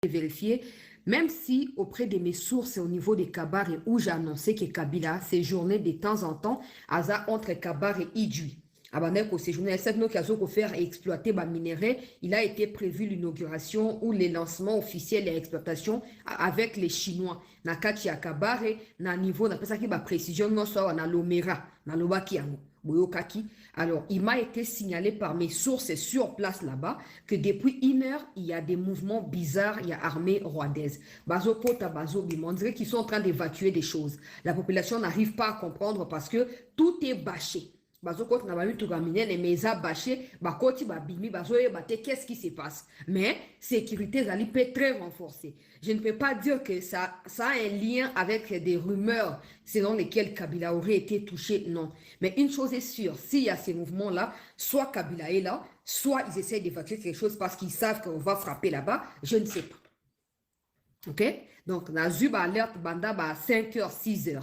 vérifier, même si auprès de mes sources au niveau des Kabare où j'ai annoncé que Kabila séjournait de temps en temps entre Kabare et Idjui. Abandonné séjourner, cette qui a faire et exploiter les minéraux, il a été prévu l'inauguration ou les lancements officiels et exploitation avec les Chinois. Na kati ya Kabare, na niveau, na pesa ki ba précision, non soit na Lomera, na Lobaki yango. Alors, il m'a été signalé par mes sources sur place là-bas que depuis 1 heure, il y a des mouvements bizarres, il y a armée rwandaise. Bazo Kota, Bazo Bima, on dirait qu'ils sont en train d'évacuer des choses. La population n'arrive pas à comprendre parce que tout est bâché. Bazo Kota n'a pas eu tout ramener, les maisons bâchées, Bakoti, Babimi, Bazo qu'est-ce qui se passe? Mais, sécurité, Zali peut très renforcée. Je ne peux pas dire que ça a un lien avec des rumeurs selon lesquelles Kabila aurait été touché, non. Mais une chose est sûre, s'il y a ces mouvements-là, soit Kabila est là, soit ils essaient d'évacuer quelque chose parce qu'ils savent qu'on va frapper là-bas, je ne sais pas. Ok? Donc, na Zuba alerte banda à 5h, 6h.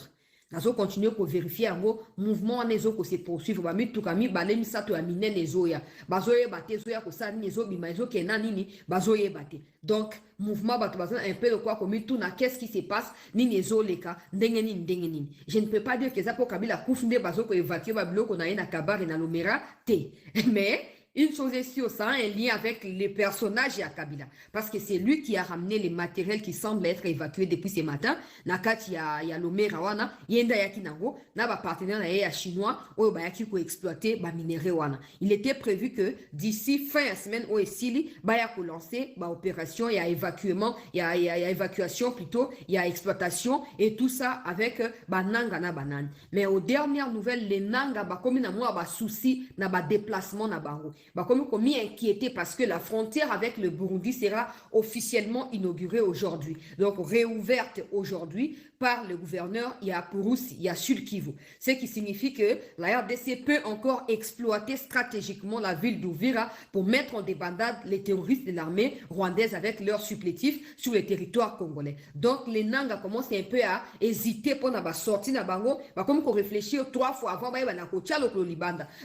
Nazo continue pour vérifier un mouvement nezo ko se poursuivre ba mi tukami balemi sato ya mine nezo ya bazoye bate zo ya ko sa nezo bima nezo ke nani bazoye bate. Donc mouvement bato bazo un peu de quoi comme tout na qu'est-ce qui se passe ni nezo leka ndenge nini. Je ne peux pas dire que ça pour Kabila kufinde bazo ko évacuer ba biloko na ina Kabare na Lomera te. Mais une chose est sûre, ça a un lien avec les personnages à Kabila. Parce que c'est lui qui a ramené les matériels qui semblent être évacués depuis ce matin. Nakati ya Lomera wana, yenda yaki nango, na ba partenaire na ya chinois, ou ba yaki ko exploiter ba minerai wana. Il était prévu que d'ici fin de semaine ou esili, ba ya ko lancer ba opération, il y a évacuement, il y a évacuation plutôt, il y a exploitation et tout ça avec ba nanga na banane. Mais aux dernières nouvelles, les nanga ba komi na moi ba souci na ba déplacement na bango. Comme inquiété parce que la frontière avec le Burundi sera officiellement inaugurée aujourd'hui. Donc, réouverte aujourd'hui par le gouverneur Yapurusi, Yasul Kivu. Ce qui signifie que la RDC peut encore exploiter stratégiquement la ville d'Ouvira pour mettre en débandade les terroristes de l'armée rwandaise avec leurs supplétifs sur le territoire congolais. Donc, les Nanga commencent un peu à hésiter pour la sortie de Bango, comme qu'on réfléchit 3 fois avant,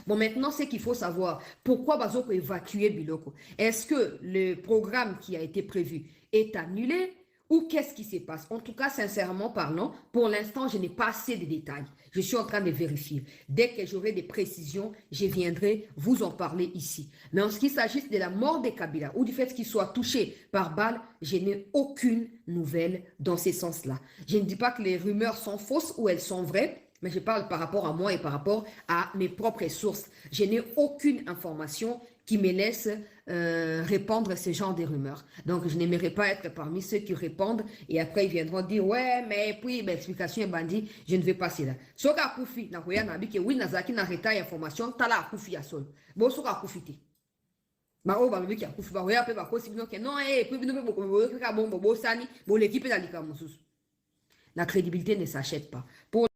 bon, maintenant, c'est qu'il faut savoir pourquoi Bazoko évacuer Biloko. Est-ce que le programme qui a été prévu est annulé ou qu'est-ce qui se passe? En tout cas, sincèrement parlant, pour l'instant, je n'ai pas assez de détails. Je suis en train de vérifier. Dès que j'aurai des précisions, je viendrai vous en parler ici. Mais en ce qui s'agisse de la mort de Kabila ou du fait qu'il soit touché par balle, je n'ai aucune nouvelle dans ce sens-là. Je ne dis pas que les rumeurs sont fausses ou elles sont vraies, mais je parle par rapport à moi et par rapport à mes propres sources. Je n'ai aucune information qui me laisse répandre ce genre de rumeurs. Donc, je n'aimerais pas être parmi ceux qui répondent et après ils viendront dire, ouais, mais puis, l'explication est bandit, je ne vais pas cela. Soka Koufi, na koya na bike, oui, nazaki na reta information, tala Koufi à sol. Bon, soka Koufi te. Ba o ba biki ya Koufi, ba oya pe ba kosi bino ke, non, puis bino pe bo sani, bo l'équipe est dans l'ika mususu. La crédibilité ne s'achète pas. Pour